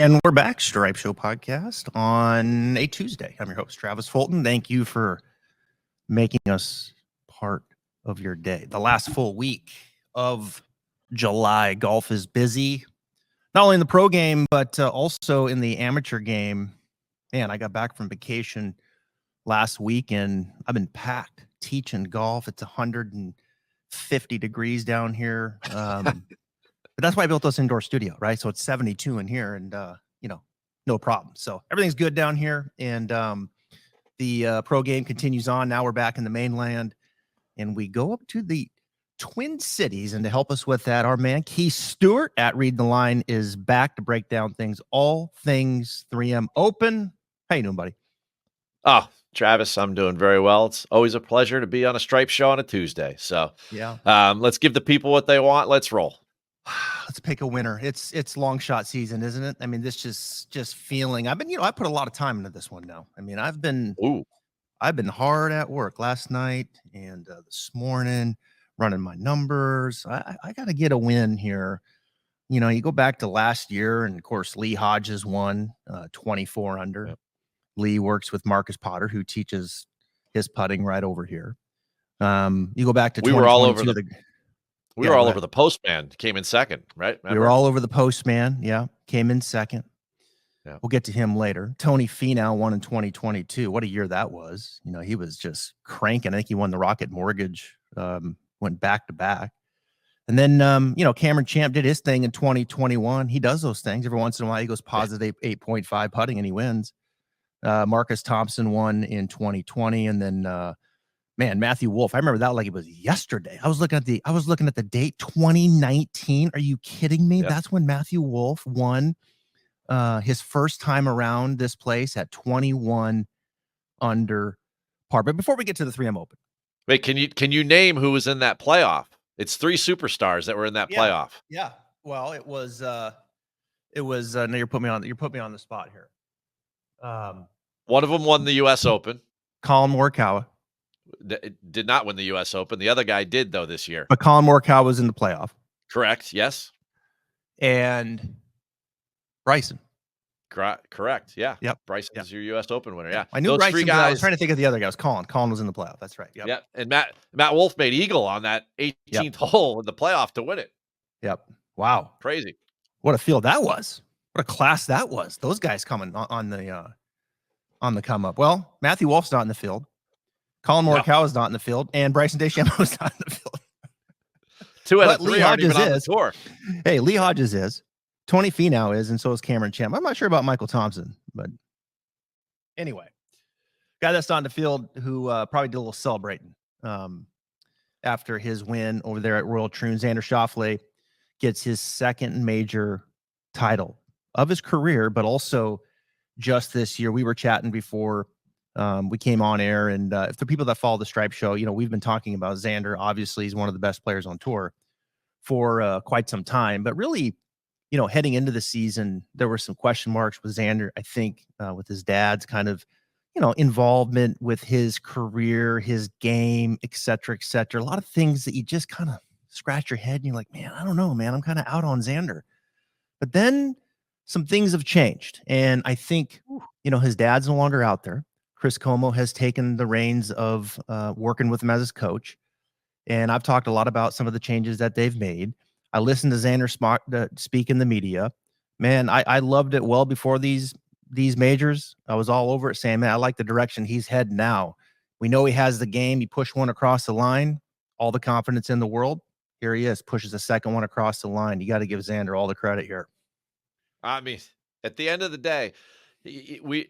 And we're back, Stripe Show podcast on a Tuesday. I'm your host, Travis Fulton. Thank you for making us part of your day. The last full week of July, golf is busy, not only in the pro game, but also in the amateur game. Man, I got back from vacation last week and I've been packed teaching golf. It's 150 degrees down here. But that's why I built this indoor studio, right? So it's 72 in here and, no problem. So everything's good down here. And the pro game continues on. Now we're back in the mainland and we go up to the Twin Cities. And to help us with that, our man, Keith Stewart at Read the Line is back to break down all things 3M Open. How you doing, buddy? Oh, Travis, I'm doing very well. It's always a pleasure to be on a Stripe Show on a Tuesday. So yeah, let's give the people what they want. Let's roll. Let's pick a winner. It's long shot season, isn't it? I mean, this just feeling. I put a lot of time into this one now. I mean, I've been hard at work last night and this morning, running my numbers. I got to get a win here. You go back to last year, and of course, Lee Hodges won 24 under. Yep. Lee works with Marcus Potter, who teaches his putting right over here. You go back to we were all over We were all over the Postman, came in second, right? Remember? We were all over the Postman. Yeah. Came in second. Yeah. We'll get to him later. Tony Finau won in 2022. What a year that was. He was just cranking. I think he won the Rocket Mortgage, went back to back. And then, Cameron Champ did his thing in 2021. He does those things. Every once in a while, he goes positive 8.5 putting and he wins. Marcus Thompson won in 2020. And then, Matthew Wolff. I remember that like it was yesterday. I was looking at the date 2019. Are you kidding me? Yep. That's when Matthew Wolff won his first time around this place at 21 under par. But before we get to the 3M Open, wait, can you name who was in that playoff? It's three superstars that were in that playoff. Yeah. Well, it was. No, you're putting me on the spot here. One of them won the U.S. Open. Colin Morikawa. Did not win the U.S. Open. The other guy did, though, this year. But Colin Morikawa was in the playoff. Correct, yes. And Bryson. Correct, yeah. Yep. Bryson's your U.S. Open winner, yeah. I knew Bryson, three guys. I was trying to think of the other guy. It was Colin. Colin was in the playoff. That's right. Yep. Yeah, and Matt Wolff made eagle on that 18th hole in the playoff to win it. Yep. Wow. Crazy. What a field that was. What a class that was. Those guys coming on the come up. Well, Matthew Wolff's not in the field. Colin Morikawa is not in the field, and Bryson DeChambeau is not in the field. Two out of three aren't even on the tour. Hey, Lee Hodges is. Tony Finau is, and so is Cameron Champ. I'm not sure about Michael Thompson, but anyway, guy that's not in the field who probably did a little celebrating after his win over there at Royal Troon. Xander Schauffele gets his second major title of his career, but also just this year. We were chatting before we came on air, and if the people that follow the Stripe Show, we've been talking about Xander. Obviously, he's one of the best players on tour for quite some time, but really, heading into the season, there were some question marks with Xander. I think with his dad's kind of, involvement with his career, his game, et cetera, et cetera. A lot of things that you just kind of scratch your head and you're like, man, I don't know, man. I'm kind of out on Xander. But then some things have changed. And I think, his dad's no longer out there. Chris Como has taken the reins of working with him as his coach. And I've talked a lot about some of the changes that they've made. I listened to Xander speak in the media. Man, I loved it well before these majors. I was all over it saying, man, I like the direction he's heading now. We know he has the game. He pushed one across the line, all the confidence in the world. Here he is, pushes the second one across the line. You got to give Xander all the credit here. I mean, at the end of the day,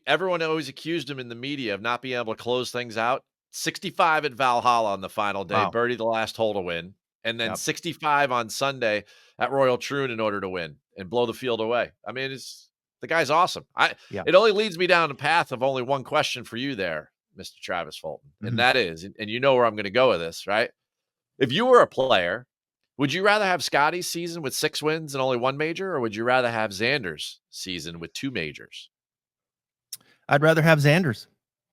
everyone always accused him in the media of not being able to close things out. 65 at Valhalla on the final day, birdie the last hole to win, and then 65 on Sunday at Royal Troon in order to win and blow the field away. I mean, the guy's awesome. It only leads me down a path of only one question for you there, Mr. Travis Fulton, and that is, and you know where I'm going to go with this, right? If you were a player, would you rather have Scotty's season with 6 wins and only 1 major, or would you rather have Xander's season with 2 majors? I'd rather have Xander's.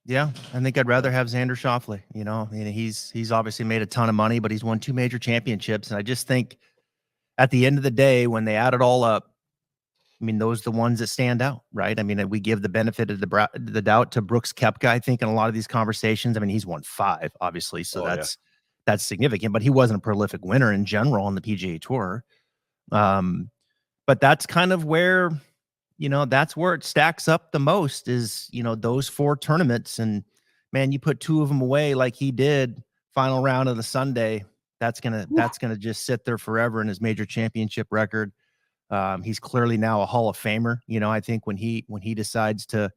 Yeah, I think I'd rather have Xander Schauffele. He's obviously made a ton of money, but he's won 2 major championships. And I just think at the end of the day, when they add it all up, I mean, those are the ones that stand out, right? I mean, we give the benefit of the doubt to Brooks Koepka, I think, in a lot of these conversations. I mean, he's won 5, obviously, so Oh, yeah. that's significant, but he wasn't a prolific winner in general on the PGA Tour. But that's kind of where, that's where it stacks up the most is, those 4 tournaments. And man, you put 2 of them away like he did, final round of the Sunday, that's gonna just sit there forever in his major championship record. He's clearly now a Hall of Famer. I think when he decides to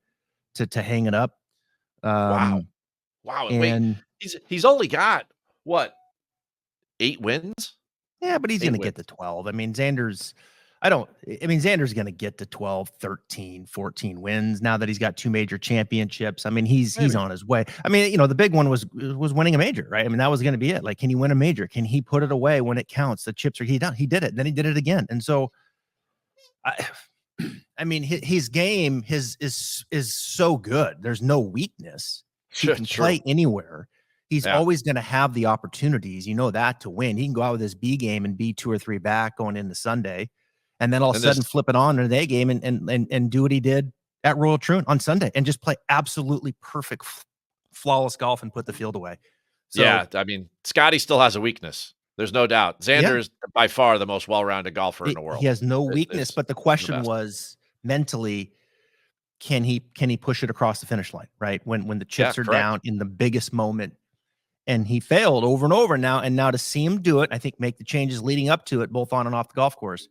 hang it up. Wow. Um, Wow. And wait, and he's only got what, 8 wins? yeah, but he's 8 going to wins. get to 12. I mean, Xander's going to get to 12, 13, 14 wins now that he's got 2 major championships. I mean, he's Maybe. on his way. I mean, the big one was winning a major, right? I mean, that was going to be it. Like, can he win a major? Can he put it away when it counts? The chips are he done. He did it. Then he did it again. And so I mean, his game is so good. There's no weakness. He can play anywhere. He's always going to have the opportunities, that, to win. He can go out with his B game and be 2 or 3 back going into Sunday, and then all of a sudden flip it on in the A game and do what he did at Royal Troon on Sunday and just play absolutely perfect, flawless golf and put the field away. So, yeah, I mean, Scotty still has a weakness. There's no doubt. Xander is by far the most well-rounded golfer in the world. He has no weakness, but the question was mentally, can he push it across the finish line, right? When the chips are down in the biggest moment. And he failed over and over now. And now to see him do it, I think make the changes leading up to it, both on and off the golf course.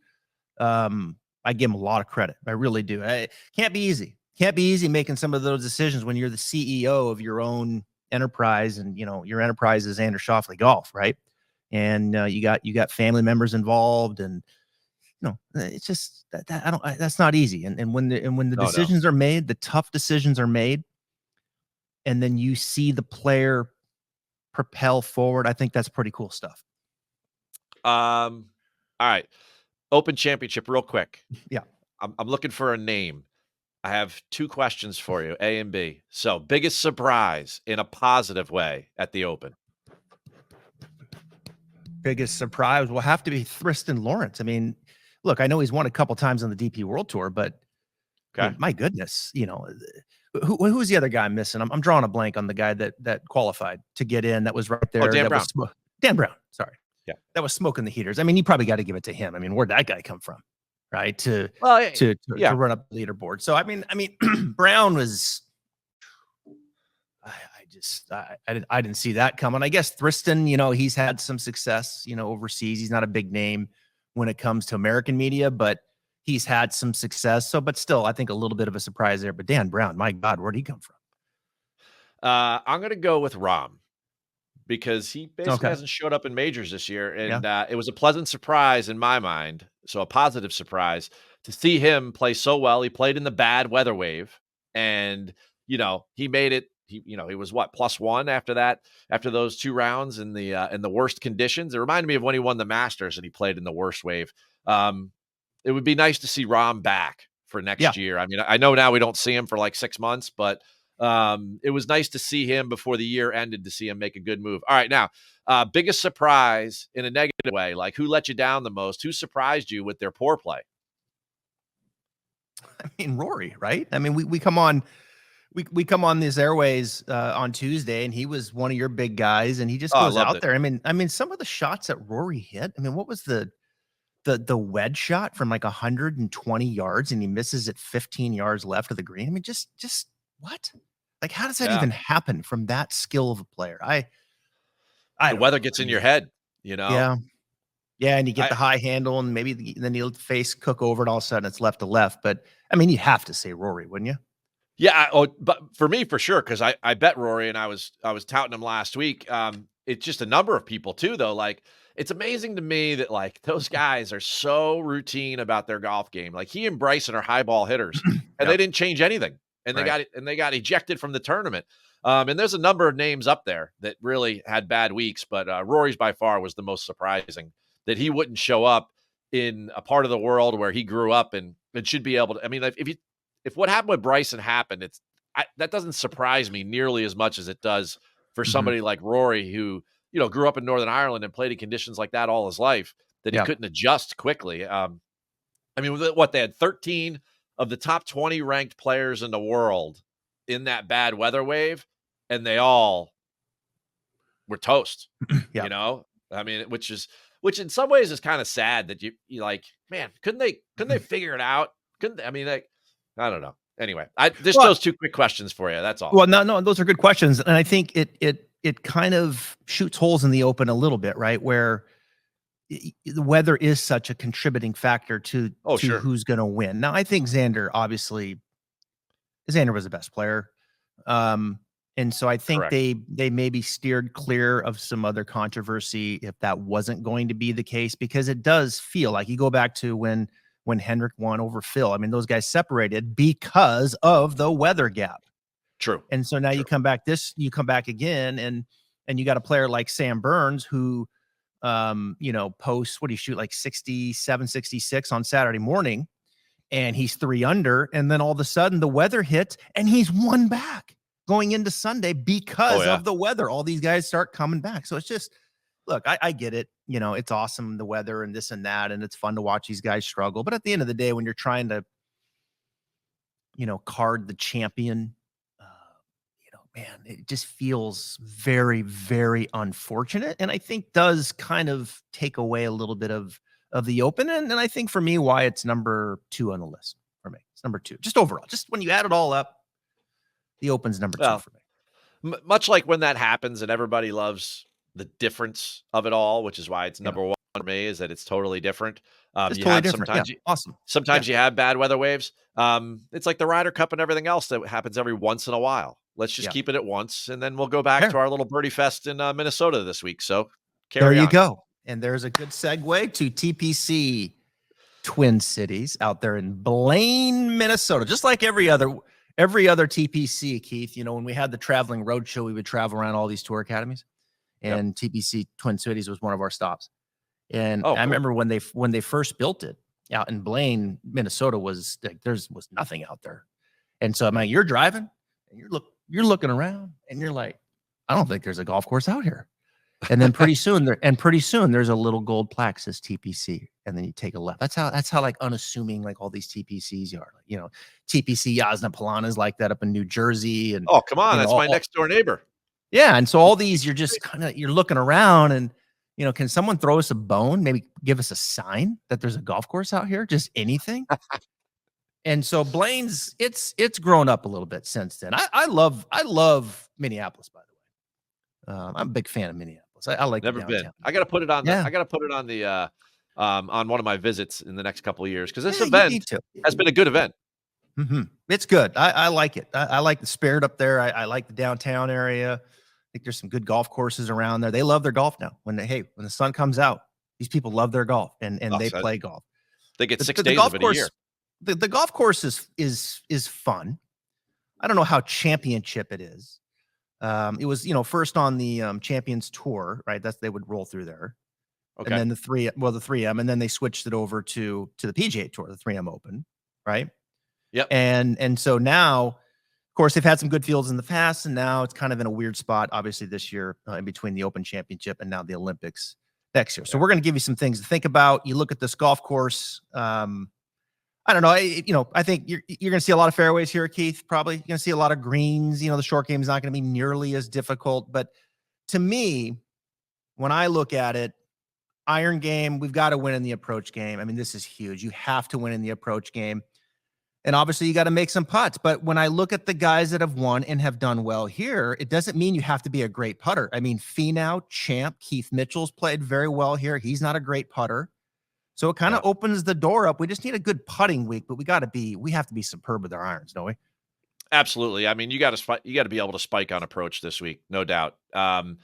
I give him a lot of credit. I really do. It can't be easy. Can't be easy making some of those decisions when you're the CEO of your own enterprise, and your enterprise is Xander Schauffele Golf, right? And you got family members involved, and it's just that's not easy. And when the decisions are made, the tough decisions are made, and then you see the player propel forward, I think that's pretty cool stuff. All right. Open Championship real quick. Yeah. I'm looking for a name. I have 2 questions for you, A and B. So, biggest surprise in a positive way at the Open? Biggest surprise will have to be Thriston Lawrence. I mean, look, I know he's won a couple times on the DP World Tour, but I mean, my goodness, who's the other guy I'm missing? I'm drawing a blank on the guy that qualified to get in. That was right there. Dan Brown. Dan Brown. Sorry. Yeah. That was smoking the heaters. I mean, you probably got to give it to him. I mean, where'd that guy come from? Right. To run up the leaderboard. So, I mean, Brown was, I didn't see that coming. I guess Thriston, he's had some success, overseas. He's not a big name when it comes to American media, but he's had some success. So, but still, I think a little bit of a surprise there. But Dan Brown, my God, where'd he come from? I'm going to go with Rahm because he basically hasn't showed up in majors this year. And it was a pleasant surprise in my mind. So a positive surprise to see him play so well. He played in the bad weather wave and, he made it. He was what, +1 after that, after those 2 rounds in the worst conditions. It reminded me of when he won the Masters and he played in the worst wave. It would be nice to see Rahm back for next year. I mean, I know now we don't see him for like 6 months, but it was nice to see him before the year ended, to see him make a good move. All right, now, biggest surprise in a negative way, like who let you down the most? Who surprised you with their poor play? I mean, Rory, right? I mean, we come on these airways on Tuesday, and he was one of your big guys, and he just goes out there. I mean, some of the shots that Rory hit. I mean, what was the wedge shot from like 120 yards, and he misses it 15 yards left of the green? I mean, just what? Like, how does that even happen from that skill of a player? The weather gets in your head, Yeah. Yeah, and you get the high handle, and maybe then you'll face cook over, and all of a sudden it's left to left. But I mean, you have to say Rory, wouldn't you? Yeah. But for me, for sure, because I bet Rory, and I was touting him last week. It's just a number of people too, though. Like, it's amazing to me that like those guys are so routine about their golf game. Like, he and Bryson are high ball hitters, and they didn't change anything, and they got ejected from the tournament. And there's a number of names up there that really had bad weeks, but Rory's by far was the most surprising, that he wouldn't show up in a part of the world where he grew up and should be able to. I mean, if what happened with Bryson happened, that doesn't surprise me nearly as much as it does for somebody like Rory, who, grew up in Northern Ireland and played in conditions like that all his life, that he couldn't adjust quickly. I mean, what they had 13 of the top 20 ranked players in the world in that bad weather wave, and they all were toast. Yeah. I mean, which in some ways is kind of sad that you like, man, couldn't they figure it out? Couldn't they? I mean, like, I don't know. Anyway, I just Well, chose 2 quick questions for you. That's all. well, no, those are good questions, and I think it kind of shoots holes in the open a little bit, right? Where the weather is such a contributing factor Oh, to sure. who's going to win. Now, I think Xander was the best player. Um, and so I think Correct. they maybe steered clear of some other controversy if that wasn't going to be the case, because it does feel like you go back to when Hendrick won over Phil. I mean, those guys separated because of the weather gap. True. And so now True. you come back again, and you got a player like Sam Burns who posts, what do you shoot, like 67, 66 on Saturday morning, and he's 3 under, and then all of a sudden the weather hits and he's 1 back going into Sunday Oh, because yeah. of the weather. All these guys start coming back. So it's just, look, I get it. It's awesome, the weather and this and that, and it's fun to watch these guys struggle. But at the end of the day, when you're trying to, card the champion, man, it just feels very, very unfortunate. And I think does kind of take away a little bit of the open. And I think for me, why it's number 2 on the list for me. It's number 2. Just overall, just when you add it all up, the open's number 2 Well, for me. much like when that happens and everybody loves the difference of it all, which is why it's Yeah. number 1 for me, is that it's totally different. It's You totally have different. Yeah. Awesome. Yeah. sometimes you have bad weather waves. It's like the Ryder Cup and everything else that happens every once in a while. Let's just Yeah. keep it at once, and then we'll go back Fair. to our little birdie fest in Minnesota this week. So There carry you on. go. And there's a good segue to TPC Twin Cities out there in Blaine, Minnesota. Just like every other TPC, Keith, when we had the traveling road show, we would travel around all these tour academies, Yep. and TPC Twin Cities was one of our stops. And Oh, I cool. remember when they first built it out in Blaine, Minnesota, was like, was nothing out there. And so I'm like, you're driving and you're looking around and you're like, I don't think there's a golf course out here. And then pretty soon there's a little gold plaque says TPC, and then you take a left. That's how like unassuming like all these TPCs are. TPC Yasna Polana is like that up in New Jersey, and Oh, come on. That's my next door neighbor. yeah. And so all these, you're just you're looking around, and can someone throw us a bone? Maybe give us a sign that there's a golf course out here, just anything. And so Blaine's it's grown up a little bit since then. I love Minneapolis, by the way. I'm a big fan of Minneapolis. I like Never the been. downtown. I gotta put it on Yeah. on one of my visits in the next couple of years, because this Yeah, you need event to. has been a good event. It's good. I like it. I like the spirit up there. I like the downtown area. I think there's some good golf courses around there. They love their golf now. When the sun comes out, these people love their golf, and Oh, they so play golf. they get 6 The days golf of it a year. course, the golf course is fun. I don't know how championship it is. It was first on the Champions Tour, right? They would roll through there, and Okay. then the 3M, and then they switched it over to the PGA Tour, the 3M Open, right? Yep. And so now, of course, they've had some good fields in the past, and now it's kind of in a weird spot, obviously, this year in between the Open Championship and now the Olympics next year. So we're going to give you some things to think about. You look at this golf course. I don't know. I think you're going to see a lot of fairways here, Keith. Probably you're going to see a lot of greens. The short game is not going to be nearly as difficult. But to me, when I look at it, iron game, we've got to win in the approach game. I mean, this is huge. You have to win in the approach game. And obviously, you got to make some putts. But when I look at the guys that have won and have done well here, it doesn't mean you have to be a great putter. I mean, Finau, Champ, Keith Mitchell's played very well here. He's not a great putter. So it kind of opens the door up. We just need a good putting week, but we have to be superb with our irons, don't we? Absolutely. I mean, you got to be able to spike on approach this week, no doubt. And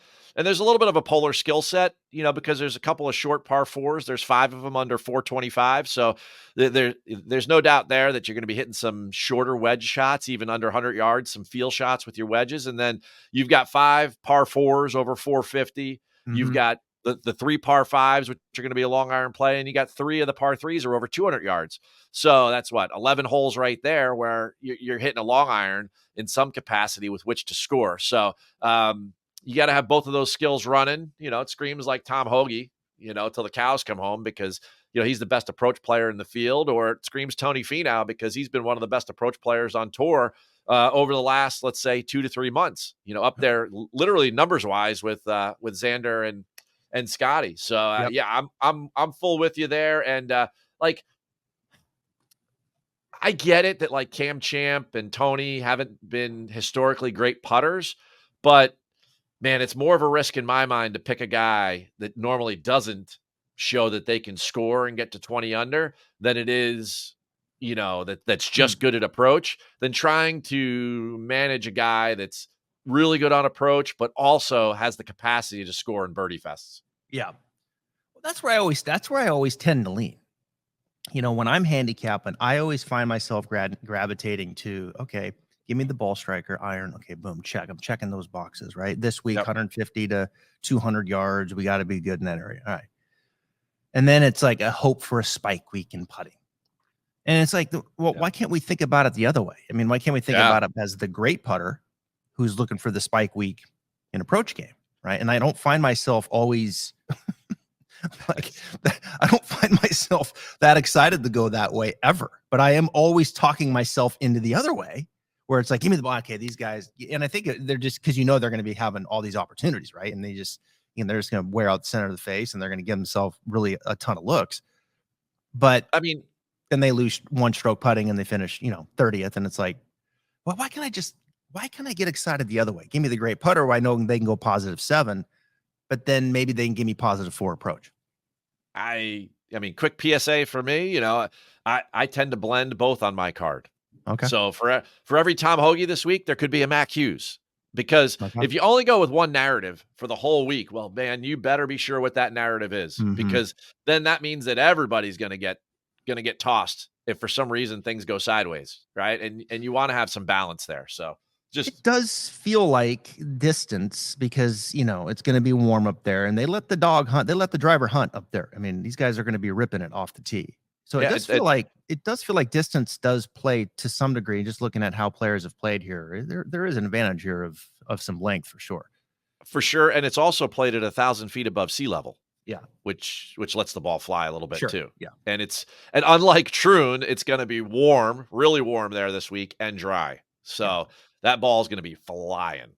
there's a little bit of a polar skill set, because there's a couple of short par 4s. There's 5 of them under 425. So there's no doubt there that you're going to be hitting some shorter wedge shots, even under 100 yards, some feel shots with your wedges. And then you've got 5 par 4s over 450. You've got the 3 par 5s, which are going to be a long iron play. And you got 3 of the par 3s are over 200 yards. So that's 11 holes right there where you're hitting a long iron in some capacity with which to score. So you got to have both of those skills running. It screams like Tom Hoagie, till the cows come home, because he's the best approach player in the field, or it screams Tony Finau because he's been one of the best approach players on tour over the last, let's say, 2 to 3 months. Up there, literally numbers wise with Xander and Scotty. So Yep. yeah, I'm full with you there, and like. I get it that like Cam Champ and Tony haven't been historically great putters, but man, it's more of a risk in my mind to pick a guy that normally doesn't show that they can score and get to 20 under than it is, that's just good at approach, than trying to manage a guy that's really good on approach, but also has the capacity to score in birdie fests. Yeah. Well, that's where I always tend to lean. When I'm handicapping, I always find myself gravitating to, okay, give me the ball striker iron. Okay, boom, check. I'm checking those boxes, right? This week, 150 to 200 yards. We got to be good in that area. All right. And then it's like a hope for a spike week in putting. And it's like, why can't we think about it the other way? I mean, why can't we think about it as the great putter who's looking for the spike week in approach game, right? And I don't find myself always like, I don't find myself that excited to go that way ever, but I am always talking myself into the other way where it's like, give me the ball. Okay, these guys. And I think they're just, because they're going to be having all these opportunities, right? And they just, they're just going to wear out the center of the face and they're going to give themselves really a ton of looks. But I mean, then they lose one stroke putting and they finish, 30th. And it's like, well, why can't I get excited the other way? Give me the great putter where I know they can go +7, but then maybe they can give me +4 approach. I mean, quick PSA for me, I tend to blend both on my card. Okay. So for every Tom Hoagie this week, there could be a Mac Hughes, because if you only go with one narrative for the whole week, well, man, you better be sure what that narrative is, because then that means that everybody's going to get tossed if for some reason things go sideways, right? And you want to have some balance there. So it does feel like distance, because it's going to be warm up there, and they let the driver hunt up there. I mean, these guys are going to be ripping it off the tee. So it does feel like distance does play to some degree. Just looking at how players have played here, there is an advantage here of some length for sure. For sure, and it's also played at 1,000 feet above sea level. Yeah, which lets the ball fly a little bit too. Yeah, and unlike Troon, it's going to be warm, really warm there this week, and dry. So that ball is going to be flying.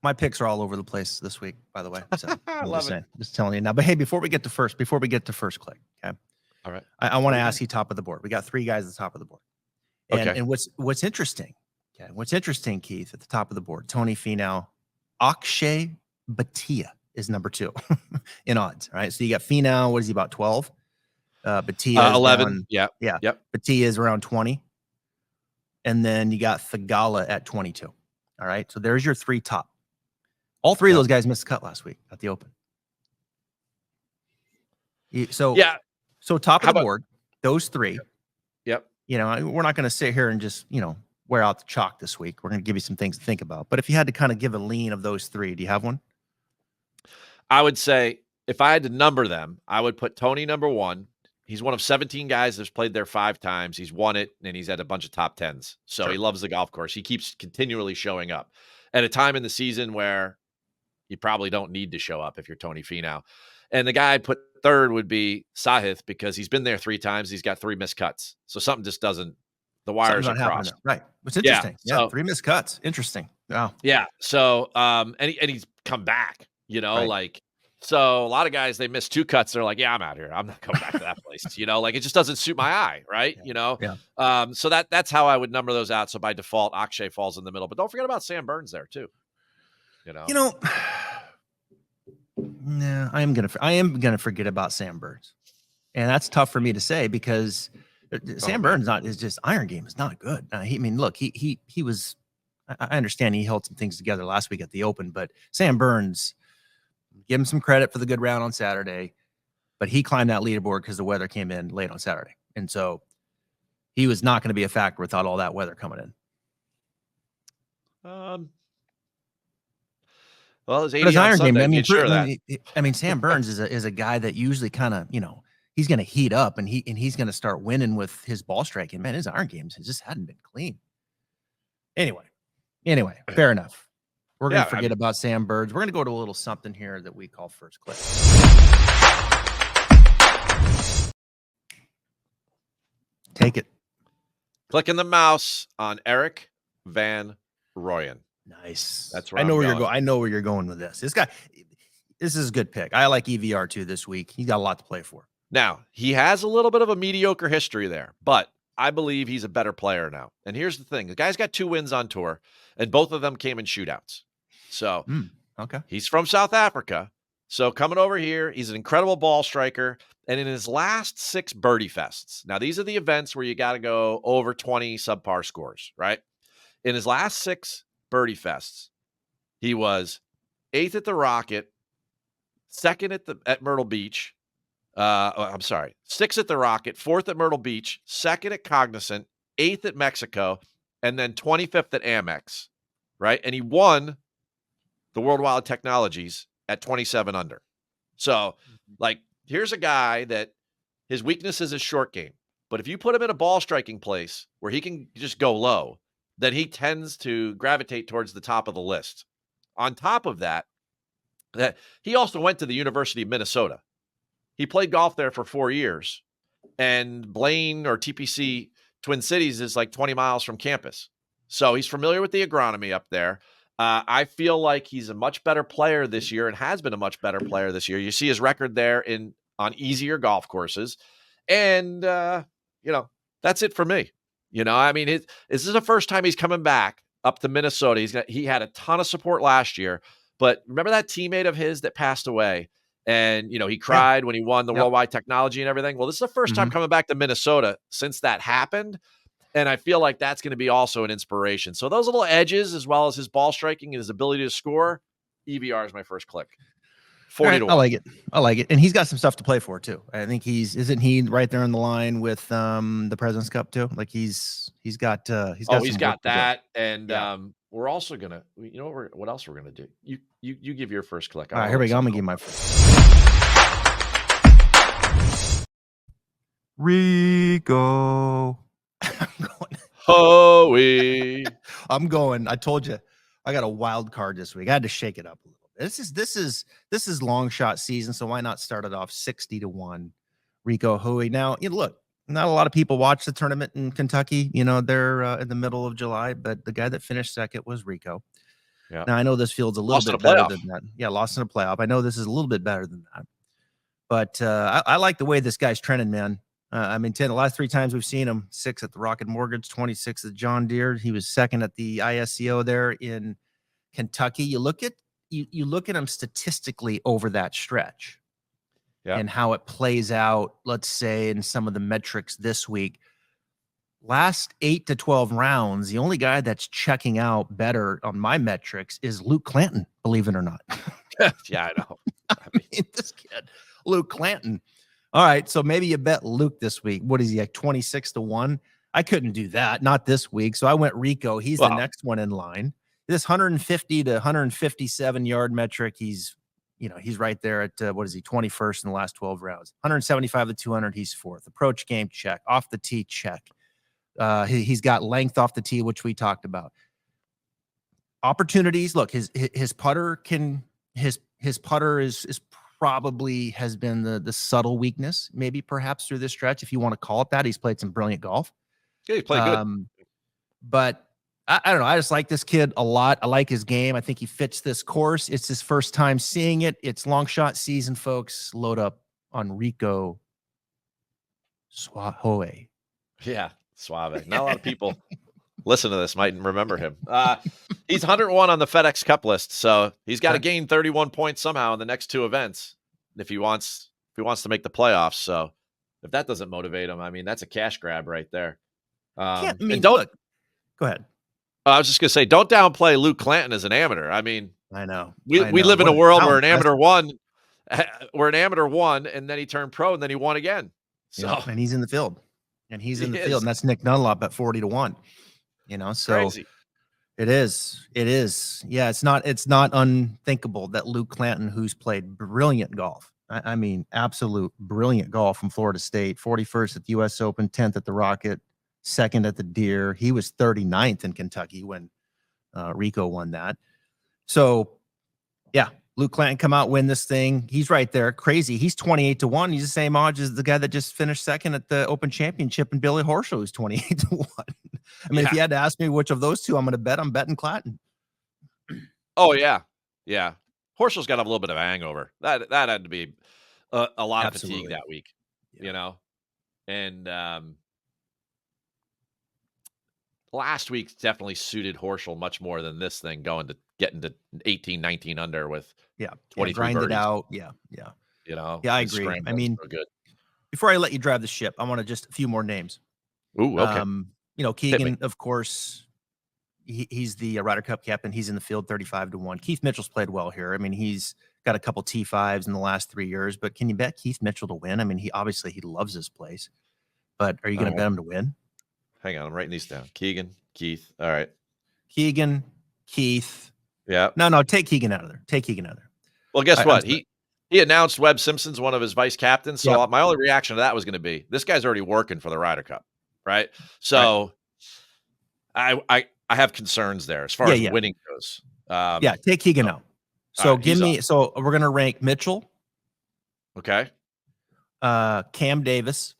My picks are all over the place this week, by the way. So I love it. Just telling you now. But hey, before we get to first click, okay. All right. I want to ask you top of the board. We got 3 guys at the top of the board. And what's interesting, Keith, at the top of the board, Tony Finau, Akshay Bhatia is number 2 in odds. All right. So you got Finau, what is he, about 12? Bhatia 11. Yep. Bhatia is around 20. And then you got Thagala at 22. All right. So there's your 3 top. All 3 of those guys missed the cut last week at the Open. So top of the board, those 3. Yep. We're not going to sit here and just, wear out the chalk this week. We're going to give you some things to think about. But if you had to kind of give a lean of those 3, do you have one? I would say if I had to number them, I would put Tony number 1. He's one of 17 guys that's played there 5 times. He's won it, and he's had a bunch of top 10s. So he loves the golf course. He keeps continually showing up at a time in the season where you probably don't need to show up if you're Tony Finau. And the guy I'd put 3rd would be Sahith, because he's been there 3 times. He's got 3 missed cuts. So something just doesn't, the wires are crossed. Right. It's interesting. Yeah. 3 missed cuts. Interesting. Wow. Yeah. So, and he's come back, so a lot of guys, they miss 2 cuts. They're like, yeah, I'm out here. I'm not coming back to that place. It just doesn't suit my eye. Right. So that's how I would number those out. So by default, Akshay falls in the middle, but don't forget about Sam Burns there too. No, I am gonna forget about Sam Burns, and that's tough for me to say, because Sam Burns is just iron game is not good. He was. I understand he held some things together last week at the Open, but Sam Burns, give him some credit for the good round on Saturday, but he climbed that leaderboard because the weather came in late on Saturday, and so he was not going to be a factor without all that weather coming in. Well, his iron Sunday, game. Sam Burns is a guy that usually kind of, he's going to heat up and he's going to start winning with his ball striking. Man, his iron games just hadn't been clean. Anyway, fair enough. We're going to forget about Sam Burns. We're going to go to a little something here that we call First Click. Take it. Clicking the mouse on Eric Van Rooyen. Nice. That's where I know I'm where going. you're going. I know where you're going with this. This is a good pick. I like EVR too this week. He's got a lot to play for. Now, he has a little bit of a mediocre history there, but I believe he's a better player now. And here's the thing. The guy's got 2 wins on tour, and both of them came in shootouts. So okay. He's from South Africa. So coming over here, he's an incredible ball striker. And in his last 6 birdie fests, now these are the events where you got to go over 20 subpar scores, right? In his last 6 birdie fests, he was 8th at the Rocket, 2nd at Myrtle Beach. I'm sorry, 6th at the Rocket, 4th at Myrtle Beach, 2nd at Cognizant, 8th at Mexico, and then 25th at Amex, right? And he won the World Wild Technologies at 27 under. So, like, here's a guy that his weakness is his short game. But if you put him in a ball striking place where he can just go low, then he tends to gravitate towards the top of the list. On top of that he also went to the University of Minnesota. He played golf there for 4 years. And Blaine or TPC Twin Cities is like 20 miles from campus. So he's familiar with the agronomy up there. I feel like he's a much better player this year and has been a much better player this year. You see his record there on easier golf courses. And, that's it for me. I mean, this is the first time he's coming back up to Minnesota. He had a ton of support last year. But remember that teammate of his that passed away? And, he cried when he won the Worldwide Technology and everything. Well, this is the first time coming back to Minnesota since that happened. And I feel like that's going to be also an inspiration. So those little edges, as well as his ball striking and his ability to score, EVR is my first click. 40 to 1. I like it. And he's got some stuff to play for too. I think isn't he right there on the line with the President's Cup too? Like he's got that. And we're also gonna, what else we're gonna do? You give your first click. All right, here we go. I'm gonna give my first. Rico. I'm going. I told you, I got a wild card this week. I had to shake it up a little bit. This is long shot season, so why not start it off 60 to 1? Rico Hui. Now, look, not a lot of people watch the tournament in Kentucky. They're in the middle of July, but the guy that finished second was Rico. Yeah. Now I know this field's a little bit better than that. Yeah, lost in a playoff. I know this is a little bit better than that, but I like the way this guy's trending, man. The last 3 times we've seen him: 6 at the Rocket Mortgage, 26 at John Deere. He was second at the ISCO there in Kentucky. You look at him statistically over that stretch, and how it plays out. Let's say in some of the metrics this week, last 8 to 12 rounds, the only guy that's checking out better on my metrics is Luke Clanton. Believe it or not. Yeah, I know. This kid, Luke Clanton. All right, so maybe you bet Luke this week. What is he, like 26 to 1? I couldn't do that, not this week. So I went Rico. He's the next one in line. This 150 to 157 yard metric, he's right there at 21st in the last 12 rounds. 175 to 200, he's 4th. Approach game, check. Off the tee, check. He's got length off the tee, which we talked about. Opportunities. Look, his putter is probably has been the subtle weakness, maybe perhaps through this stretch, if you want to call it that. He's played some brilliant golf. Yeah, he played good. But I don't know. I just like this kid a lot. I like his game. I think he fits this course. It's his first time seeing it. It's long shot season, folks. Load up on Rico Suave. Yeah, Suave. Not a lot of people listen to this might remember him. He's 101 on the FedEx Cup list, so he's got to gain 31 points somehow in the next 2 events if he wants to make the playoffs. So if that doesn't motivate him, that's a cash grab right there. Go ahead. I was just gonna say, don't downplay Luke Clanton as an amateur. I know we live in a world where an amateur won, and then he turned pro, and then he won again. So and he's in the field, and that's Nick Dunlop at 40 to 1. So crazy. It is. Yeah, it's not unthinkable that Luke Clanton, who's played brilliant golf, absolute brilliant golf from Florida State, 41st at the U.S. Open, 10th at the Rocket, 2nd at the Deere. He was 39th in Kentucky when Rico won that. So, yeah, Luke Clanton come out, win this thing. He's right there. Crazy. He's 28-1. He's the same odds as the guy that just finished second at the Open Championship, and Billy Horschel, who's 28-1. I mean, if you had to ask me which of those two I'm going to bet, I'm betting Clanton. Oh, yeah. Yeah. Horschel's got a little bit of a hangover. That had to be a lot of fatigue that week, you know? And last week definitely suited Horschel much more than this thing getting to 18, 19 under with 23 grind birdies. It out. Yeah. You know? Yeah, I agree. I mean, so good. Before I let you drive the ship, I want to just a few more names. Ooh, okay. You know, Keegan, of course, he's the Ryder Cup captain. He's in the field 35-1. Keith Mitchell's played well here. I mean, he's got a couple T5s in the last 3 years, but can you bet Keith Mitchell to win? I mean, he loves this place, but are you going to bet him to win? Hang on, I'm writing these down. Keegan, Keith. All right. Keegan, Keith. Yeah. No, take Keegan out of there. Well, guess what? He announced Webb Simpson's one of his vice captains. So my only reaction to that was going to be, this guy's already working for the Ryder Cup, right? So I have concerns there as far as winning goes. Take Keegan out. So so we're going to rank Mitchell. Okay. Cam Davis.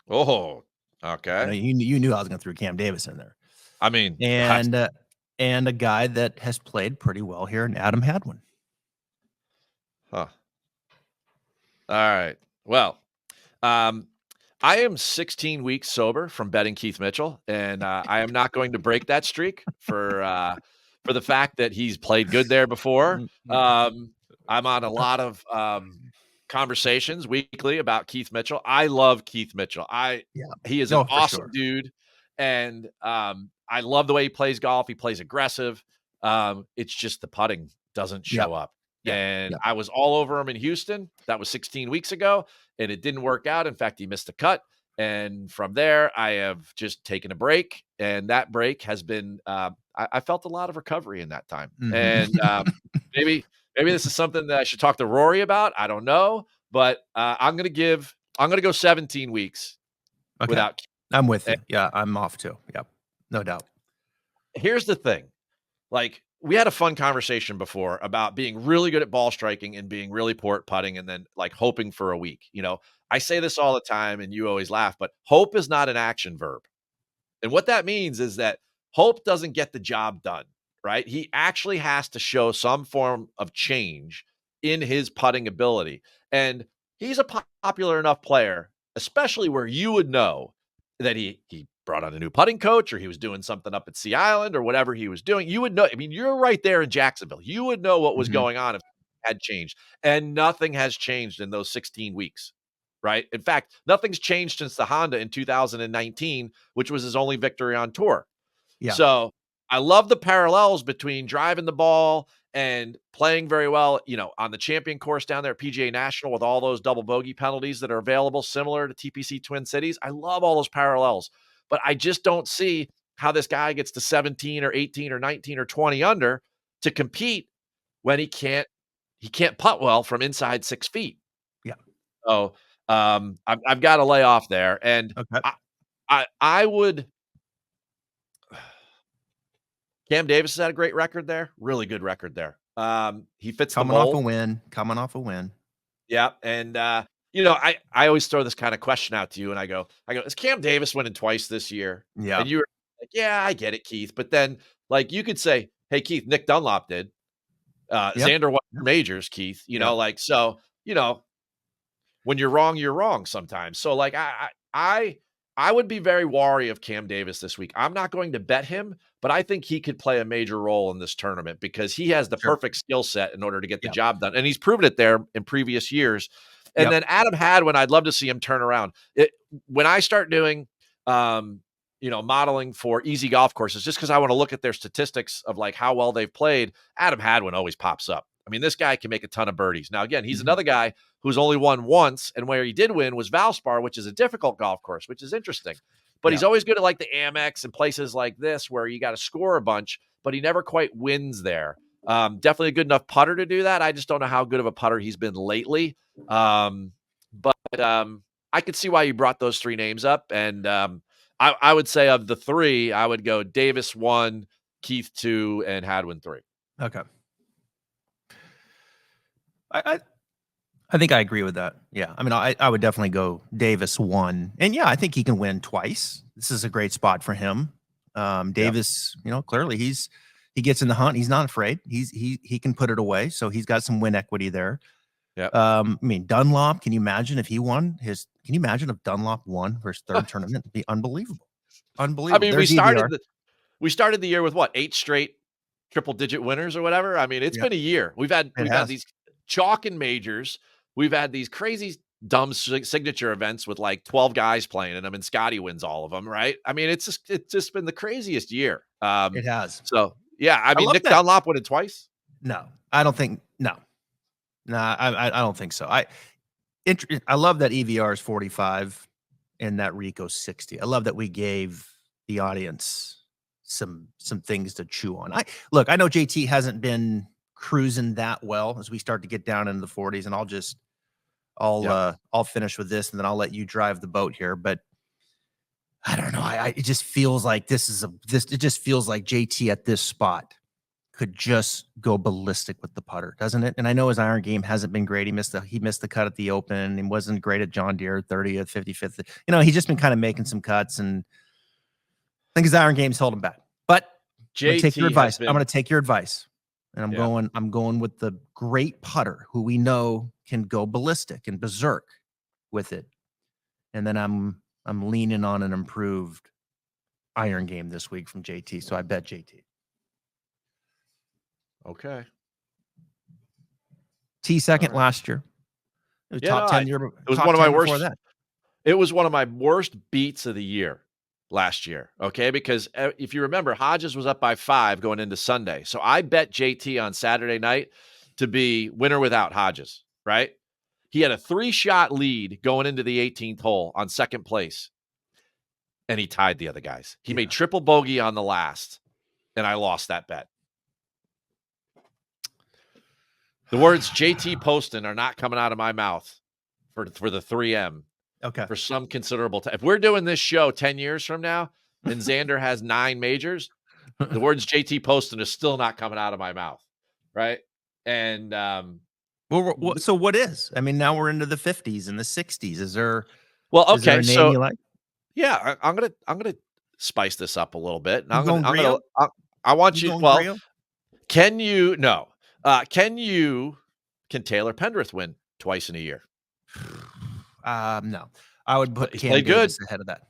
Oh, okay. You knew I was going to throw Cam Davis in there. I mean, and a guy that has played pretty well here, and Adam Hadwin. Huh. All right. Well, I am 16 weeks sober from betting Keith Mitchell, and I am not going to break that streak for the fact that he's played good there before. I'm on a lot of conversations weekly about Keith Mitchell. I love Keith Mitchell. He is an awesome dude, and I love the way he plays golf. He plays aggressive. It's just the putting doesn't show up. I was all over him in Houston. That was 16 weeks ago, and it didn't work out. In fact, he missed a cut. And from there, I have just taken a break, and that break has been I felt a lot of recovery in that time. And maybe this is something that I should talk to Rory about. I don't know, but I'm going to go 17 weeks without. I'm with you. Yeah, I'm off too. Yep, no doubt. Here's the thing. Like, we had a fun conversation before about being really good at ball striking and being really poor at putting, and then like hoping for a week. You know, I say this all the time and you always laugh, but hope is not an action verb. And what that means is that hope doesn't get the job done, right? He actually has to show some form of change in his putting ability. And he's a popular enough player, especially where you would know that he brought on a new putting coach, or he was doing something up at Sea Island, or whatever he was doing. You would know. I mean, you're right there in Jacksonville. You would know what was going on if it had changed. And nothing has changed in those 16 weeks, right? In fact, nothing's changed since the Honda in 2019, which was his only victory on tour. So I love the parallels between driving the ball and playing very well, you know, on the champion course down there at PGA National with all those double bogey penalties that are available, similar to TPC Twin Cities. I love all those parallels. But I just don't see how this guy gets to 17 or 18 or 19 or 20 under to compete when he can't putt well from inside 6 feet. So I've got to lay off there. And I would. Cam Davis has had a great record there, really good record there. He fits coming off a win. Yeah, and you know, I always throw this kind of question out to you, and I go, is Cam Davis winning twice this year? Yeah. And you were like, yeah, I get it, Keith. But then, like, you could say, hey, Keith, Nick Dunlop did. Xander won majors, Keith. You know, like, so, you know, when you're wrong sometimes. So, like, I would be very wary of Cam Davis this week. I'm not going to bet him, but I think he could play a major role in this tournament because he has the perfect skill set in order to get the job done. And he's proven it there in previous years. And then Adam Hadwin, I'd love to see him turn around. When I start doing, you know, modeling for easy golf courses, just because I want to look at their statistics of like how well they've played, Adam Hadwin always pops up. I mean, this guy can make a ton of birdies. Now, again, he's another guy who's only won once, and where he did win was Valspar, which is a difficult golf course, which is interesting. But he's always good at like the Amex and places like this where you got to score a bunch, but he never quite wins there. Definitely a good enough putter to do that. I just don't know how good of a putter he's been lately. But I could see why you brought those three names up. And I would say of the three, I would go Davis 1, Keith 2, and Hadwin 3. Okay. I think I agree with that. Yeah. I mean, I would definitely go Davis 1. And yeah, I think he can win twice. This is a great spot for him. Davis, clearly he gets in the hunt. He's not afraid. He can put it away. So he's got some win equity there. Yeah. I mean, Dunlop, can you imagine if he won can you imagine if Dunlop won for his third tournament? It'd be unbelievable. Unbelievable. I mean, There's EVR. we started the year with what, 8 straight triple-digit winners or whatever? I mean, it's been a year. We've had these chalk and majors. We've had these crazy dumb signature events with like 12 guys playing in them, and Scotty wins all of them, right? I mean, it's just been the craziest year. It has. So yeah, I mean, love Nick that. Dunlop won it twice. No, I don't think. No, I don't think so. I love that EVR is 45 and that Rico's 60. I love that we gave the audience some things to chew on. I know JT hasn't been cruising that well as we start to get down into the 40s, and I'll finish with this, and then I'll let you drive the boat here. But I don't know. It just feels like it just feels like JT at this spot could just go ballistic with the putter, doesn't it? And I know his iron game hasn't been great. He missed the cut at the Open and wasn't great at John Deere, 30th, 55th. He's just been kind of making some cuts, and I think his iron game's held him back. But I'm going to take your advice. I'm going to take your advice, and I'm going with the great putter who we know can go ballistic and berserk with it. And then I'm leaning on an improved iron game this week from JT. So I bet JT. Okay. T second last year. It was top 10 year. It was one of my worst. It was one of my worst beats of the year last year. Okay. Because if you remember, Hodges was up by 5 going into Sunday. So I bet JT on Saturday night to be winner without Hodges, right? He had a 3-shot lead going into the 18th hole on second place, and he tied the other guys. He made triple bogey on the last, and I lost that bet. The words JT Poston are not coming out of my mouth for the 3M. Okay. For some considerable time. If we're doing this show 10 years from now and Xander has 9 majors, the words JT Poston is still not coming out of my mouth. Right. And, so what is? I mean, now we're into the 50s and the 60s. Is there okay, is there a name you like? Yeah, I'm gonna spice this up a little bit. I want you. Well, can Taylor Pendrith win twice in a year? No, I would put Cam Davis ahead of that.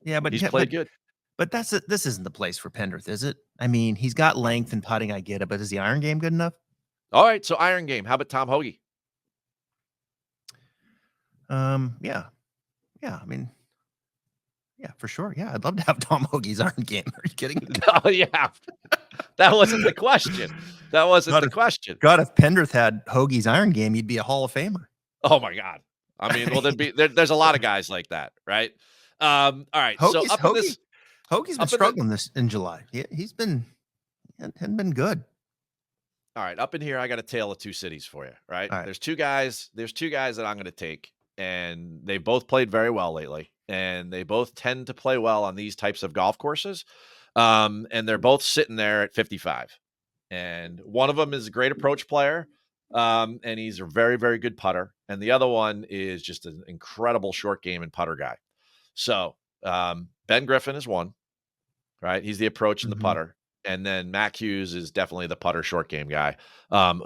Yeah, but he's played good. But this isn't the place for Pendrith, is it? I mean, he's got length and putting. I get it, but is the iron game good enough? All right, so iron game. How about Tom Hoge? Yeah. I mean, yeah, for sure. Yeah, I'd love to have Tom Hoage's iron game. Are you kidding me? Oh yeah, that wasn't the question. That wasn't the question. God, if Pendrith had Hoage's iron game, he'd be a Hall of Famer. Oh my God. I mean, well, there's a lot of guys like that, right? All right. Hoagie's been struggling this in July. He's hadn't been good. All right, up in here, I got a tale of 2 cities for you, right? All right. There's two guys that I'm going to take, and they both played very well lately, and they both tend to play well on these types of golf courses. And they're both sitting there at 55. And one of them is a great approach player, and he's a very, very good putter. And the other one is just an incredible short game and putter guy. So Ben Griffin is one, right? He's the approach and the putter. And then Mac Hughes is definitely the putter short game guy,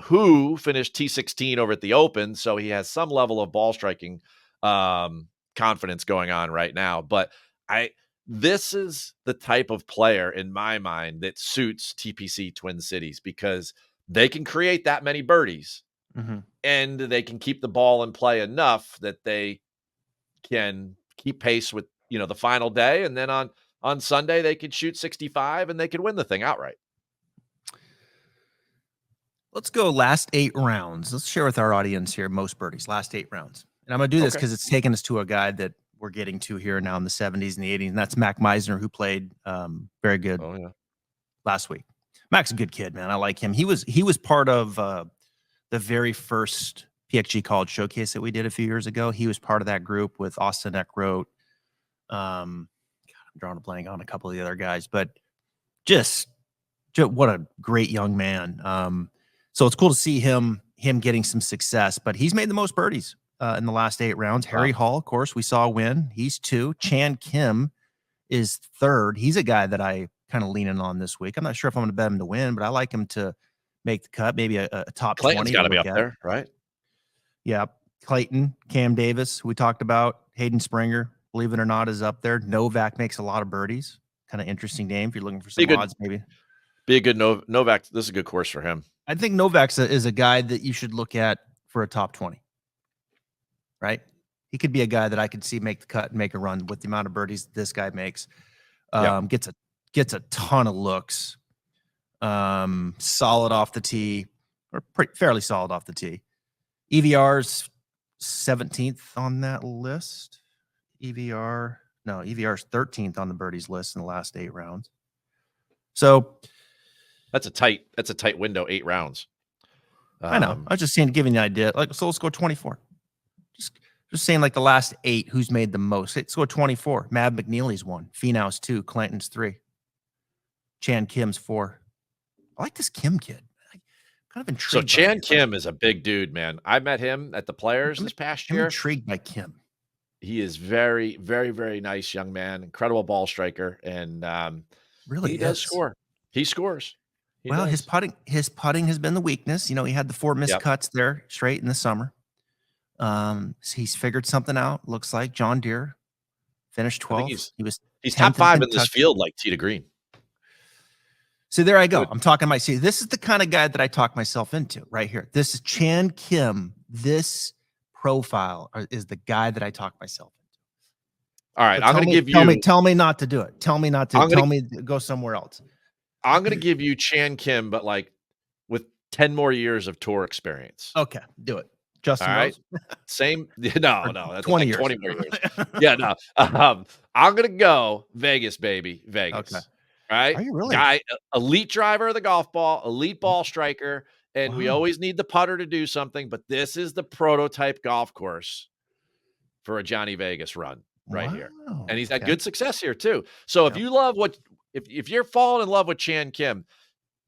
who finished T16 over at the Open. So he has some level of ball striking confidence going on right now. But this is the type of player in my mind that suits TPC Twin Cities, because they can create that many birdies and they can keep the ball in play enough that they can keep pace with, the final day. And then on Sunday, they could shoot 65 and they could win the thing outright. Let's go last 8 rounds. Let's share with our audience here most birdies, last 8 rounds. And I'm going to do this because it's taken us to a guy that we're getting to here now in the 70s and the 80s, and that's Mac Meisner, who played very good last week. Mac's a good kid, man. I like him. He was part of the very first PXG College Showcase that we did a few years ago. He was part of that group with Austin Eckroat. I'm drawing a blank on a couple of the other guys, but just what a great young man. So it's cool to see him him getting some success, but he's made the most birdies in the last 8 rounds. Harry Hall, of course, we saw win. He's 2. Chan Kim is 3rd. He's a guy that I kind of leaning on this week. I'm not sure if I'm going to bet him to win, but I like him to make the cut, maybe a top Clayton's 20 got to to be look up at. there, right? Yeah. Clayton, Cam Davis, we talked about. Hayden Springer, believe it or not, is up there. Novak makes a lot of birdies. Kind of interesting name if you're looking for some odds, maybe. Be a good Novak. This is a good course for him. I think Novak's is a guy that you should look at for a top 20, right? He could be a guy that I could see make the cut and make a run with the amount of birdies this guy makes. Gets a ton of looks. Solid off the tee, or fairly solid off the tee. EVR's 17th on that list. EVR's 13th on the birdies list in the last 8 rounds. So that's a tight window, 8 rounds. I know. I was just giving you an idea. So let's go 24. Just saying, like the last 8, who's made the most? Let's go 24. Mav McNeely's 1. Finau's 2. Clanton's 3. Chan Kim's 4. I like this Kim kid. Kind of intrigued. So Chan Kim is a big dude, man. I met him at the Players this past year. I'm intrigued by Kim. He is very, very, very nice young man. Incredible ball striker, and really he does score. He scores. His putting has been the weakness. He had the 4 missed cuts there straight in the summer. He's figured something out. Looks like John Deere finished 12th. He's top 5 in this field, like tee to green. So there I go. I'm talking about. See, this is the kind of guy that I talk myself into right here. This is Chan Kim. This profile is the guy that I talk myself into. All right, I'm going to give you. Tell me not to do it. Tell me not to. Tell me to go somewhere else. I'm going to give you Chan Kim, but like with 10 more years of tour experience. Okay, do it. Justin Rose. Same. No, that's 20 like years. 20 more years. Yeah, no. I'm going to go Vegas, baby. Vegas. Okay. Right? Are you really? Guy, elite driver of the golf ball, elite ball striker, and we always need the putter to do something, but this is the prototype golf course for a Johnny Vegas run right here. And he's had good success here too. So if you love if you're falling in love with Chan Kim,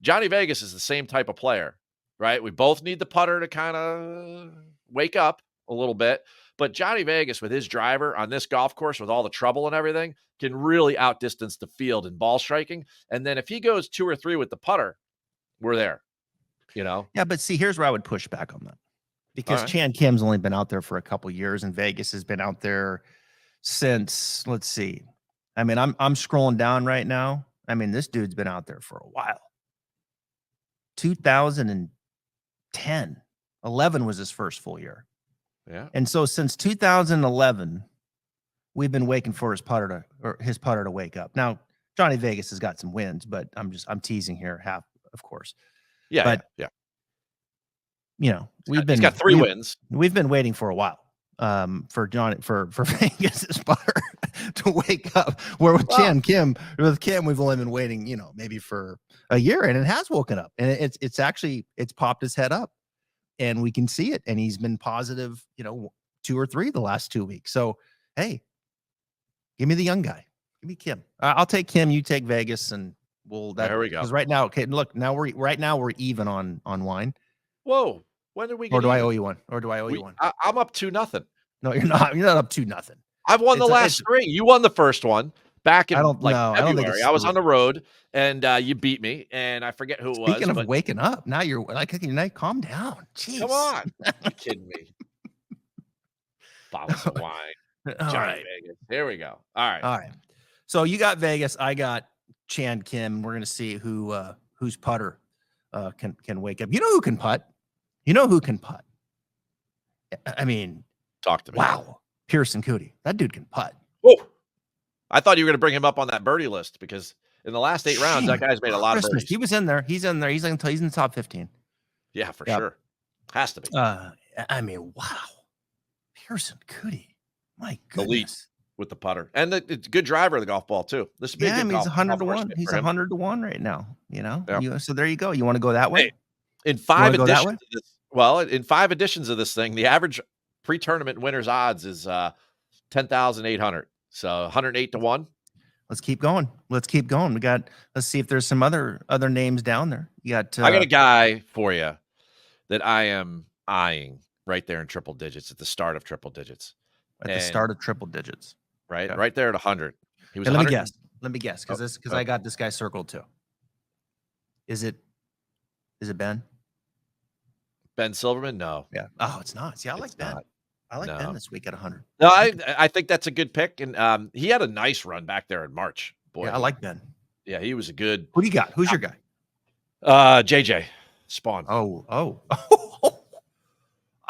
Johnny Vegas is the same type of player, right? We both need the putter to kind of wake up a little bit, but Johnny Vegas with his driver on this golf course with all the trouble and everything can really outdistance the field in ball striking. And then if he goes 2 or 3 with the putter, we're there, Yeah, but see, here's where I would push back on that. Because Chan Kim's only been out there for a couple years and Vegas has been out there since, let's see. I mean, I'm scrolling down right now. I mean, this dude's been out there for a while. 2010. 11 was his first full year. Yeah. And so since 2011, we've been waiting for his putter to wake up. Now, Johnny Vegas has got some wins, but I'm teasing here, half, of course. Yeah. But he's got 3 wins. We've been waiting for a while for Vegas's putter to wake up. Where with Chan Kim, we've only been waiting, maybe for a year, and it has woken up, and it's popped his head up, and we can see it, and he's been positive, 2 or 3 the last 2 weeks. So hey, give me the young guy. Give me Kim. I'll take Kim. You take Vegas, and there we go. Because right now, okay, look, we're even on wine. Whoa. When did we get Or do I owe you one? You one? I'm up 2-0. No, you're not. You're not up 2-0. I've won the last 3. You won the first one back in February. I was on the road, and you beat me, and I forget who it was. Speaking of waking up, now you're like, calm down. Jeez. Come on. You're kidding me. Bottles of wine. Johnny Vegas. Here we go. All right. So you got Vegas. I got Chan Kim. We're going to see whose putter can wake up. You know who can putt? I mean, talk to me. Wow. Pearson Cootie. That dude can putt. Whoa. I thought you were going to bring him up on that birdie list because in the last 8 rounds, that guy's made a lot of birdies. He was in there. He's in there. He's in the top 15. Yeah, for sure. Has to be. I mean, wow. Pearson Cootie. My goodness. Elite with the putter. And it's a good driver of the golf ball, too. This would be he's 100 to 1. He's 100 to 1 right now, Yeah. So there you go. You want to go that way? Hey, in 5 editions of this, in 5 editions of this thing, the average pre-tournament winner's odds is 10,800. So 108 to 1. Let's keep going. Let's see if there's some other names down there. You got I got a guy for you that I am eyeing right there in triple digits at the start of triple digits. At the And start of triple digits. right, Okay. right there at 100. He was Hey, let me 100. guess. Let me guess, Oh, because oh, I got this guy circled too. Is it Ben? Ben Silverman? No, Yeah. Oh, it's not. See, I like it's Ben. not. I like Ben No. this week at 100. No, I think that's a good pick, and, he had a nice run back there in March. Boy, Yeah, I like Ben. yeah, he was a good Who do you got? Who's your guy? JJ Spawn. Oh.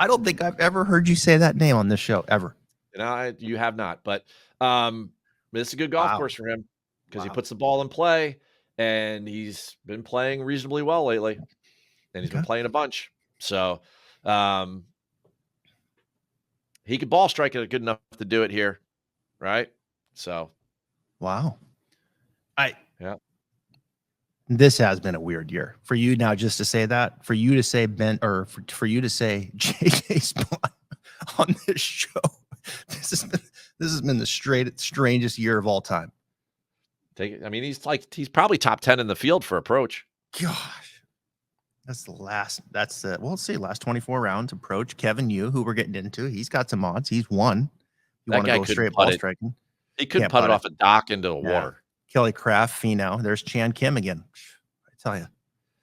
I don't think I've ever heard you say that name on this show ever. You have not, but, it's a good golf Wow. course for him because he Wow. puts the ball in play, and he's been playing reasonably well lately, and he's been Okay. playing a bunch. So, um, he could ball strike it good enough to do it here, right? So, Wow. I yeah. This has been a weird year for you now. Just to say that, for you to say Ben, or for you to say JJ Spawn on this show, this has been the strangest year of all time. I mean, he's probably top 10 in the field for approach. Gosh, that's the well, let's see, last 24 rounds approach. Kevin Yu, who we're getting into, he's got some odds. He's won. You That want to guy go couldn't straight putt ball it. striking? He couldn't Can't put it putt it. off a dock into the Yeah. water. Kelly Craft, Finau. There's Chan Kim again. I tell you,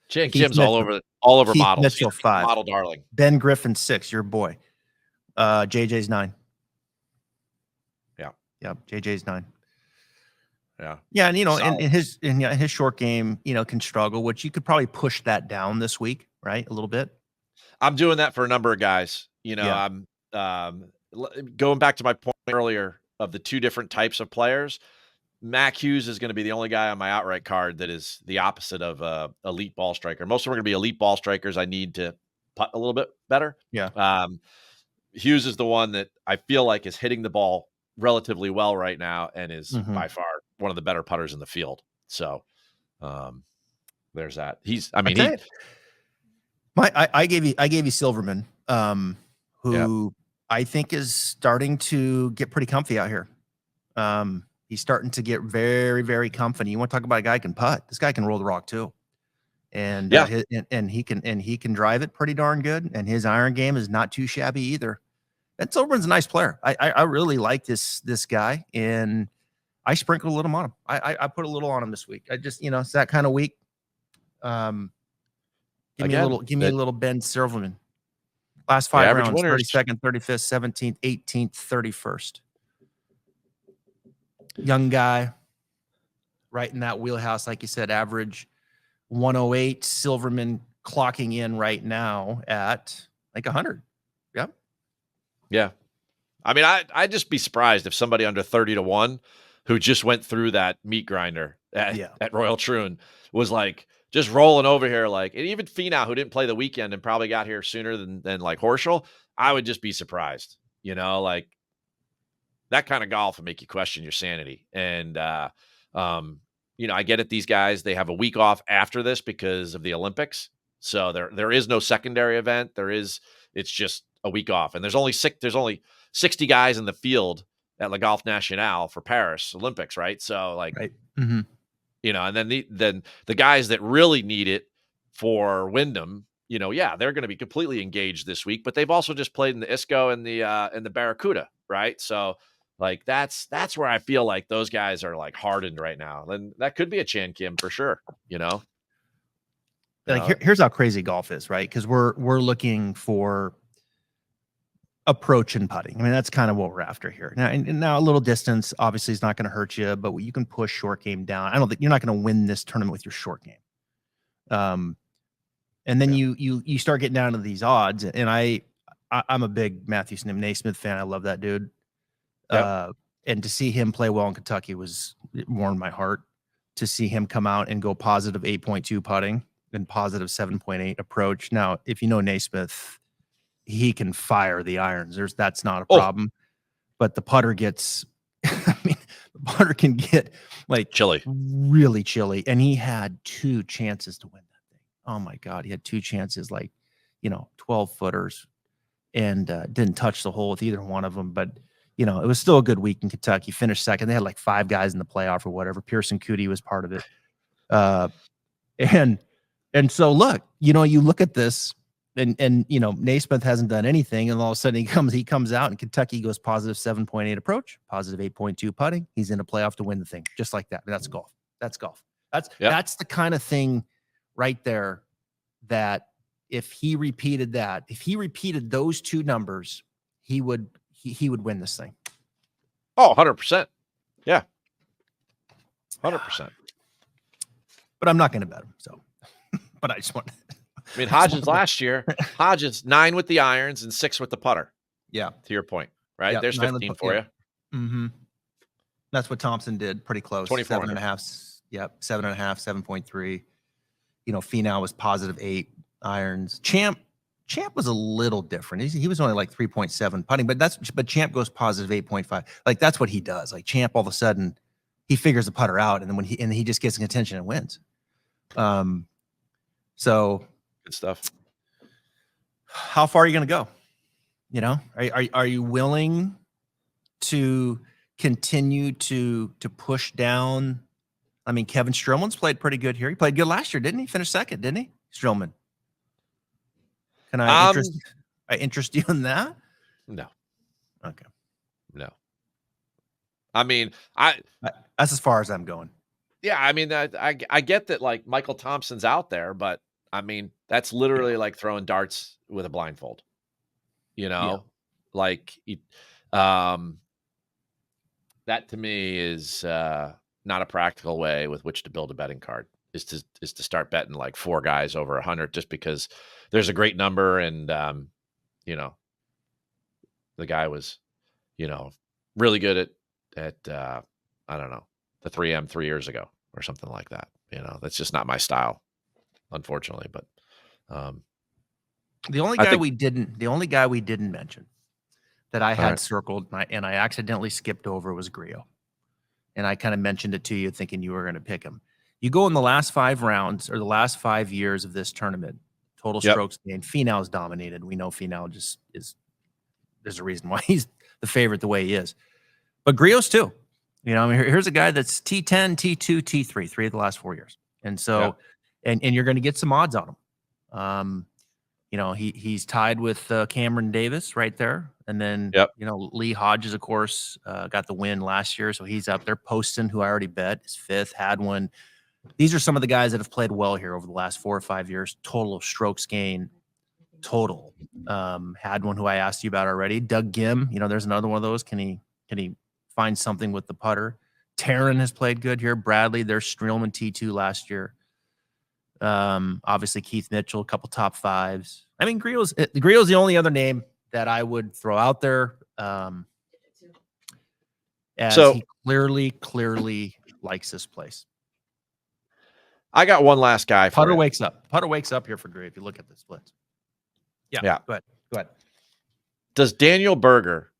Chan Keith Kim's Mitchell, all over Keith models. Mitchell He's a 5, model darling. Ben Griffin 6, your boy. JJ's 9. Yeah. Yep, JJ's 9. Yeah. Yeah, and Solid. in his short game, can struggle, which you could probably push that down this week, right? A little bit. I'm doing that for a number of guys. Yeah. I'm going back to my point earlier of the two different types of players. Mac Hughes is going to be the only guy on my outright card that is the opposite of elite ball striker. Most of them are going to be elite ball strikers. I need to putt a little bit better. Yeah. Hughes is the one that I feel like is hitting the ball relatively well right now and is by far one of the better putters in the field. So there's that. I tell you, I gave you Silverman, who I think is starting to get pretty comfy out here. He's starting to get very, very comfy. You want to talk about a guy who can putt? This guy can roll the rock too, and he can drive it pretty darn good. And his iron game is not too shabby either. And Silverman's a nice player. I really like this guy, and I sprinkled a little on him. I put a little on him this week. I just it's that kind of week. Give me a little Ben Silverman. Last 5 rounds: 32nd, 35th, 17th, 18th, 31st. Young guy, right in that wheelhouse, like you said, average 108. Silverman clocking in right now at like 100. Yep. Yeah. I mean, I'd just be surprised if somebody under 30-1 who just went through that meat grinder at Royal Troon was like just rolling over here. Like, and even Finau, who didn't play the weekend and probably got here sooner than like Horschel, I would just be surprised, like that kind of golf would make you question your sanity. And, I get it. These guys, they have a week off after this because of the Olympics. So there is no secondary event. It's just a week off. And there's only 60 guys in the field at La Golf Nationale for Paris Olympics. Right. So like, right. And then the guys that really need it for Wyndham, they're going to be completely engaged this week, but they've also just played in the ISCO and the Barracuda. Right. So like, that's where I feel like those guys are like hardened right now. And that could be a Chan Kim for sure. Like here's how crazy golf is, right? Because we're looking for approach and putting. I mean, that's kind of what we're after here. Now a little distance obviously is not going to hurt you, but you can push short game down. I don't think you're not going to win this tournament with your short game. And then you start getting down to these odds, and I'm a big Matthew Naismith fan. I love that dude. And to see him play well in Kentucky it warmed my heart. To see him come out and go positive 8.2 putting and positive 7.8 approach. Now, if you know Naismith, he can fire the irons. That's not a problem. But the putter gets, the putter can get like chilly, really chilly. And he had 2 chances to win that thing. Oh my God. He had 2 chances, 12 footers, and didn't touch the hole with either one of them. But, it was still a good week in Kentucky. Finished second. They had like 5 guys in the playoff or whatever. Pearson Cootie was part of it. And so look, you look at this, and you know, Naismith hasn't done anything, and all of a sudden he comes out, and Kentucky goes positive 7.8 approach, positive 8.2 putting. He's in a playoff to win the thing, just like that. That's golf. That's golf. That's the kind of thing right there that if he repeated those two numbers, he would win this thing. Oh, 100%. Yeah. 100%. But I'm not going to bet him. So, but I just want. I mean, Hodges last year, Hodges 9 with the irons and 6 with the putter. Yeah. To your point, right? Yeah, There's 15 for you. Mm-hmm. That's what Thompson did. Pretty close. 24. 7.5. Yep. 7.5, 7.3. You know, Finau was positive 8 irons. Champ was a little different. He was only like 3.7 putting, but Champ goes positive 8.5. Like that's what he does. Like Champ, all of a sudden, he figures the putter out, and then he just gets in contention and wins. So good stuff. How far are you going to go? You know, are you willing to continue to push down? I mean, Kevin Strowman's played pretty good here. He played good last year, didn't he? Finished second, didn't he? Strowman. Can I interest you in that? No. Okay. No. I mean, that's as far as I'm going. Yeah, I mean, I get that, like, Michael Thompson's out there, but I mean, that's literally like throwing darts with a blindfold. You know, like that to me is not a practical way with which to build a betting card. Is to start betting like 4 guys over 100 just because there's a great number, and you know, the guy was, you know, really good at I don't know, the 3M 3 years ago or something like that. You know, that's just not my style, unfortunately. But the only guy we didn't mention that I had circled and I accidentally skipped over was Grillo. And I kind of mentioned it to you thinking you were going to pick him. You go in the last 5 rounds or the last 5 years of this tournament, total strokes gained. Finau's dominated. We know Finau just is. There's a reason why he's the favorite the way he is. But Grillo's too. You know, I mean, here's a guy that's T10, T2, T3, 3 of the last 4 years. And so, and you're going to get some odds on him. You know, he's tied with Cameron Davis right there. And then, you know, Lee Hodges, of course, got the win last year. So he's up there. Poston, who I already bet, is 5th, had one. These are some of the guys that have played well here over the last 4 or 5 years. Total of strokes gained. Total. Had one who I asked you about already. Doug Gim, you know, there's another one of those. Can he find something with the putter? Taryn has played good here. Bradley, there's Streelman T2 last year. Obviously Keith Mitchell, a couple top 5s. I mean, Grillo's the only other name that I would throw out there. As he clearly likes this place. I got one last guy. Putter wakes up. Putter wakes up here for Grillo if you look at the splits. Yeah. Go ahead. Does Daniel Berger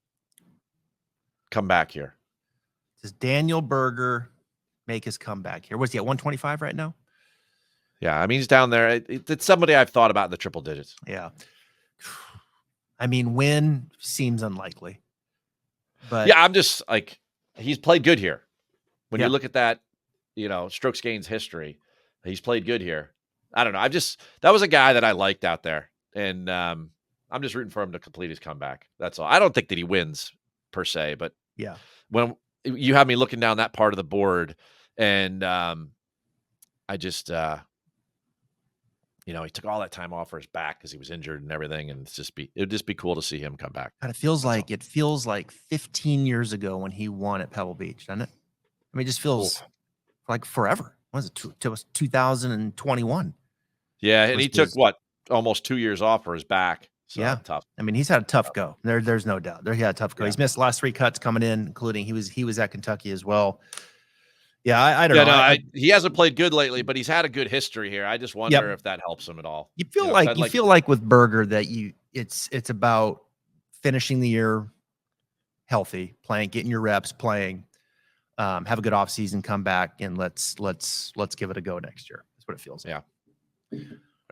come back here? Does Daniel Berger make his comeback here? What's he at 125 right now? Yeah, I mean, he's down there. It's somebody I've thought about in the triple digits. Yeah. I mean, win seems unlikely. But yeah, I'm just like, he's played good here. When you look at that, you know, strokes gains history, he's played good here. I don't know. That was a guy that I liked out there. And I'm just rooting for him to complete his comeback. That's all. I don't think that he wins per se, but yeah, when you have me looking down that part of the board, and I just, you know, he took all that time off for his back because he was injured and everything, and it would just be cool to see him come back. God, it feels like 15 years ago when he won at Pebble Beach, doesn't it? I mean, it just feels like forever. What was it? It was 2021. Yeah, and he took almost 2 years off for his back. So tough. I mean, he's had a tough go. There's no doubt. He had a tough go. He's missed the last 3 cuts coming in, including he was at Kentucky as well. Yeah, I don't know. No, he hasn't played good lately, but he's had a good history here. I just wonder if that helps him at all. You feel like with Berger that it's about finishing the year healthy, playing, getting your reps, playing, have a good offseason, come back, and let's give it a go next year. That's what it feels like.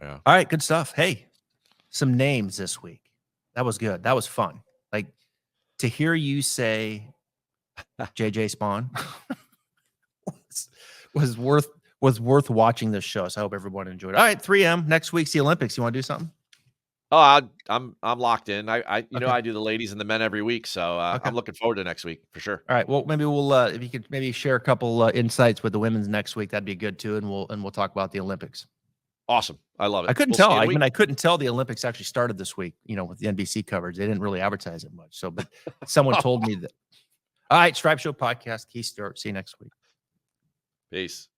Yeah. All right, good stuff. Hey, some names this week. That was good. That was fun. Like to hear you say JJ Spawn was worth watching this show. So I hope everyone enjoyed it. All right, 3M. Next week's the Olympics. You want to do something? Oh, I'm locked in. Okay. I do the ladies and the men every week, so Okay. I'm looking forward to next week for sure. All right. Well, maybe we'll if you could maybe share a couple insights with the women's next week, that'd be good too, and we'll talk about the Olympics. Awesome. I love it. I couldn't We'll see tell. you in I a week. mean, I couldn't tell the Olympics actually started this week. With the NBC coverage, they didn't really advertise it much. So, but someone told me that. All right, Stripe Show podcast. Keith Stewart. See you next week. Peace.